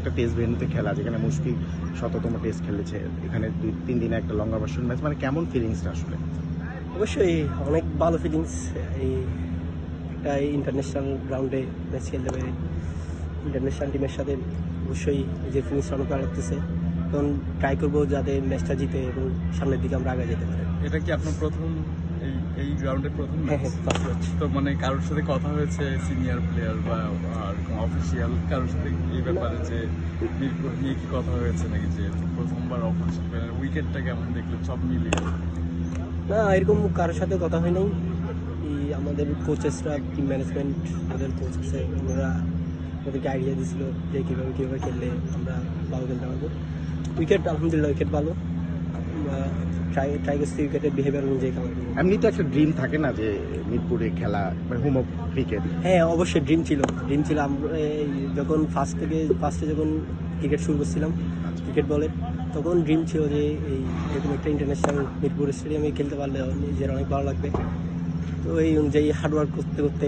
একটা টেস্ট ভেন্যুতে খেলা, যেখানে মুশফিক শততম টেস্ট খেলেছে, এখানে 2-3 দিনে একটা লঙ্গা ভার্সন ম্যাচ, মানে কেমন ফিলিংসটা আসলে? অবশ্যই অনেক ভালো ফিলিংস। এই একটা ইন্টারন্যাশনাল গ্রাউন্ডে ম্যাচ খেলতে পেরে ইন্টারন্যাশনাল টিমের সাথে অবশ্যই যে ফিলিংসটা অনেক ভালো লাগতেছে। তখন ট্রাই করবো যাতে ম্যাচটা জিতে এবং সামনের দিকে আমরা আগে যেতে পারি। এটা কি আপনার প্রথম এই গ্রাউন্ডের প্রথম হ্যাঁ ম্যাচ? হ্যাঁ, ফার্স্ট ম্যাচ। তো মানে কারোর সাথে কথা হয়েছে, সিনিয়র প্লেয়ার বা অফিসিয়াল কারোর সাথে এই ব্যাপারে যে মিরপুর নিয়ে কি কথা হয়েছে নাকি, যে প্রথমবার অফিসিয়াল উইকেটটা কেমন দেখলেন সব মিলিয়ে? না, এরকম কারোর সাথে কথা হয় নাই। এই আমাদের কোচেসরা, টিম ম্যানেজমেন্ট, আমাদের কোচ আছে, ওনারা ওদেরকে আইডিয়া দিয়েছিল যে কীভাবে খেললে আমরা ভালো খেলতে পারবো। উইকেট আলহামদুলিল্লাহ উইকেট ভালো। আমরা ট্রাই করছি উইকেটের বিহেভিয়ার অনুযায়ী খেলা করবো। এমনি তো একটা ড্রিম থাকে না যে মিরপুরে খেলা, মানে হোম অফ ক্রিকেট। হ্যাঁ অবশ্যই ড্রিম ছিল। আমরা যখন ফার্স্টে যখন ক্রিকেট শুরু করছিলাম ক্রিকেট বলের, তখন ড্রিম ছিল যে এই এরকম একটা ইন্টারন্যাশনাল মিরপুর স্টেডিয়ামে খেলতে পারলে নিজের অনেক ভালো লাগবে। তো এই অনুযায়ী হার্ডওয়ার্ক করতে করতে